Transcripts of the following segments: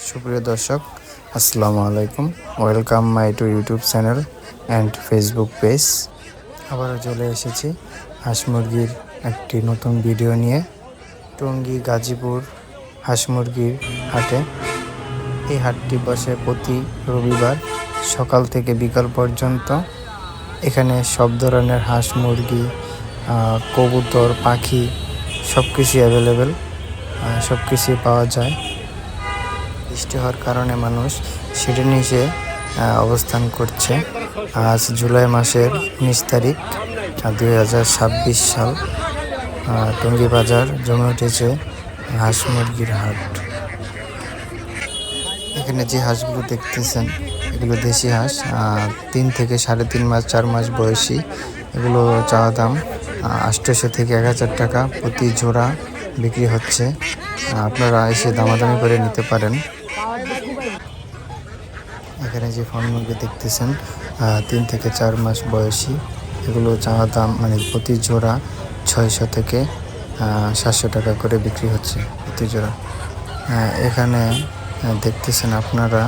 সুপ্রিয় দর্শক, আসসালামু আলাইকুম। Welcome my to YouTube channel and Facebook page. আবারও চলে এসেছি হাঁস মুরগির একটি নতুন ভিডিও নিয়ে। টঙ্গী গাজীপুর হাঁস মুরগির হাটে। এই হাটটি বসে প্রতি রবিবার সকাল থেকে বিকাল পর্যন্ত। এখানে সব ধরনের হাঁস মুরগি, কবুতর, পাখি সব কিছুই অ্যাভেলেবেল, সব কিছুই পাওয়া যায়। বৃষ্টি হওয়ার কারণে মানুষ সিঁড়ির নিচে অবস্থান করছে। আজ জুলাই মাসের 19 তারিখ 2026 সাল। টঙ্গী বাজার জমে উঠেছে হাঁস মুরগির হাট। এখানে যে হাঁসগুলো দেখতেছেন এগুলো দেশি হাঁস, 3 থেকে 3.5 মাস 4 মাস বয়সী। এগুলো চাওয়া দাম 800 থেকে 1000 টাকা প্রতি জোড়া বিক্রি হচ্ছে। আপনারা এসে দামাদামি করে নিতে পারেন। এখানে যে ফার্ম মুরগি দেখতেছেন 3 থেকে 4 মাস বয়সী, এগুলো চাওয়া দাম প্রতি জোড়া 600 থেকে 700 টাকা করে বিক্রি হচ্ছে প্রতি জোড়া। এখানে দেখতেছেন আপনারা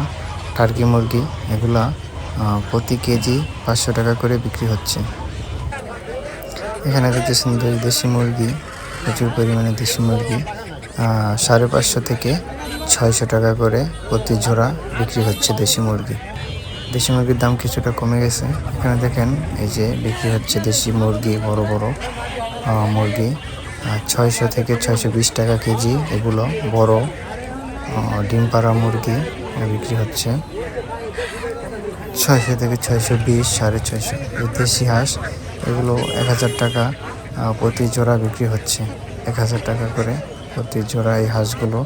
টার্কি মুরগি, এগুলা প্রতি কেজি 500 টাকা করে বিক্রি হচ্ছে। এখানে দেখতেছেন দেশি মুরগি, প্রচুর পরিমাণে দেশি মুরগি 550 থেকে 600 টাকা করে প্রতি জোড়া বিক্রি হচ্ছে দেশি মুরগি। দেশি মুরগির দাম কিছুটা কমে গেছে। এখানে দেখেন এই যে বিক্রি হচ্ছে দেশি মুরগি, বড় বড় মুরগি 600 থেকে 620 টাকা কেজি। এগুলো বড় ডিম পাড়া মুরগি বিক্রি হচ্ছে 600 থেকে 620, 650। দেশি হাঁস এগুলো 1000 টাকা প্রতি জোড়া বিক্রি হচ্ছে। 1000 টাকা করে প্রতি জোড়া এই হাঁসগুলো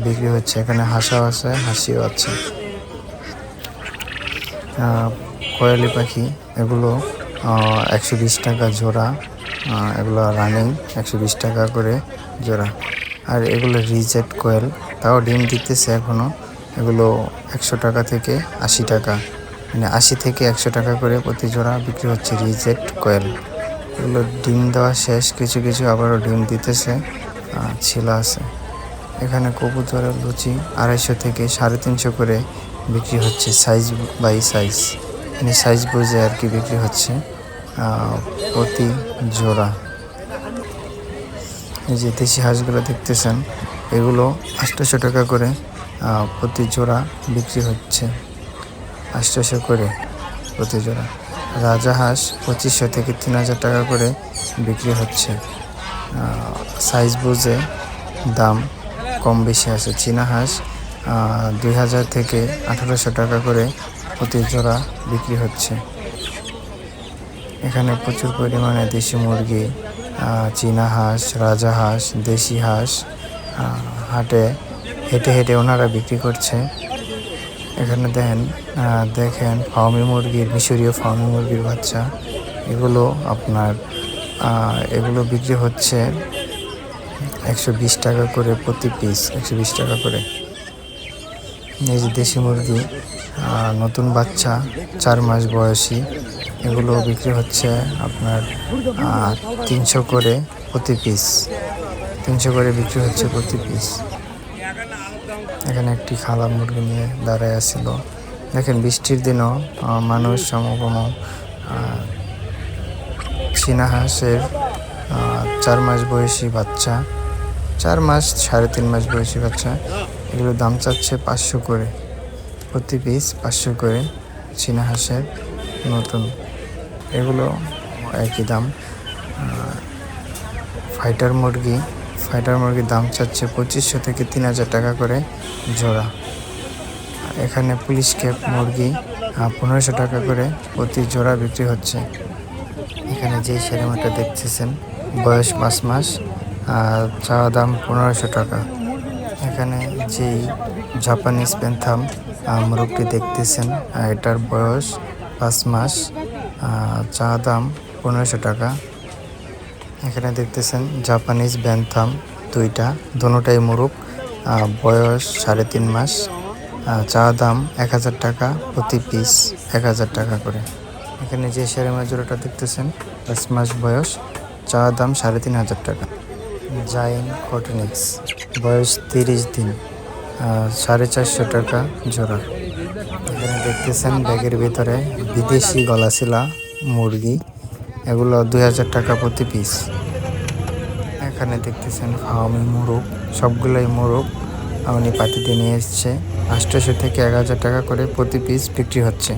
বিক্রি হচ্ছে। এখানে হাঁসাও আছে, হাসিও আছে। কোয়েলি পাখি এগুলো 120 টাকা জোড়া। এগুলো রানিং 120 টাকা করে জোড়া। আর এগুলো রিজেক্ট কোয়েল, তাও ডিম দিতেছে এখনও। এগুলো 100 টাকা থেকে 80 টাকা, 80 থেকে 100 টাকা করে প্রতি জোড়া বিক্রি হচ্ছে রিজেক্ট কোয়েল। এগুলো ডিম দেওয়া শেষ, কিছু কিছু আবারও ডিম দিতেছে, ছিলা আছে। এখানে কবুতরের লুচি 250 থেকে 350 করে বিক্রি হচ্ছে, সাইজ বাই সাইজ, সাইজ বুঝে আর কি বিক্রি হচ্ছে প্রতি জোড়া। এই যে দেশি হাঁসগুলো দেখতেছেন এগুলো 800 টাকা করে প্রতি জোড়া বিক্রি হচ্ছে, 800 করে প্রতি জোড়া। রাজা হাঁস 2500 থেকে 3000 টাকা করে বিক্রি হচ্ছে। সাইজ বুঝে দাম কম বেশি আছে। চীনা হাঁস 2000 থেকে 1800 টাকা করে প্রতি জোড়া বিক্রি হচ্ছে। এখানে প্রচুর পরিমাণে দেশি মুরগি, চীনা হাঁস, রাজা হাঁস, দেশি হাঁস হাটে হেঁটে হেঁটে ওনারা বিক্রি করছে। এখানে দেখেন ফার্মি মুরগির, মিশরীয় ফার্মি মুরগির বাচ্চা, এগুলো আপনার এগুলো বিক্রি হচ্ছে 120 টাকা করে প্রতি পিস, 120 টাকা করে। এই যে দেশি মুরগি নতুন বাচ্চা 4 মাস বয়সী, এগুলো বিক্রি হচ্ছে আপনার 300 করে প্রতি পিস, 300 করে বিক্রি হচ্ছে প্রতি পিস। এখানে একটি খালা মুরগি নিয়ে দাঁড়ায় আসছিল। দেখেন বৃষ্টির দিনও মানুষ সমাগম। চীনা হাঁসের 4 মাস বয়সী বাচ্চা, 4 মাস 3.5 মাস বয়সী বাচ্চা, এগুলোর দাম চাচ্ছে 500 করে প্রতি পিস, 500 করে চীনা হাঁসের নতুন। এগুলো একই দাম। ফাইটার মুরগির দাম চাচ্ছে 2500 থেকে 3000 টাকা করে জোড়া। এখানে পুলিশ ক্যাপ মুরগি 1500 টাকা করে প্রতি জোড়া বিক্রি হচ্ছে। এখানে যেই সেরেমাটা দেখতেছেন বয়স 5 মাস, চাওয়া দাম 1500 টাকা। এখানে যেই জাপানিজ প্যান্থাম মুরগটি দেখতেছেন এটার বয়স 5 মাস, চাওয়া দাম 1500 টাকা। এখানে দেখতেছেন জাপানিজ ব্যান্থাম দুটোটাই মুরগ, বয়স 3.5 মাস, চাওয়া দাম 1000 টাকা প্রতি পিস, 1000 টাকা করে। এখানে যে সেরেমা জোড়াটা দেখতেছেন 5 মাস বয়স, চাওয়া দাম 3500 টাকা। জাইন কটনিক্স বয়স 30 দিন, 450 টাকা জোড়া। এখানে দেখতেছেন ব্যাগের ভিতরে বিদেশি গলাশিলা মুরগি, এগুলো 2000 টাকা প্রতি পিস। এখানে দেখতেছেন ফার্মি মোরগ, সবগুলোই মোরগ উনি পাতিতে নিয়ে এসছে। 800 থেকে 1000 টাকা করে প্রতি পিস বিক্রি হচ্ছে।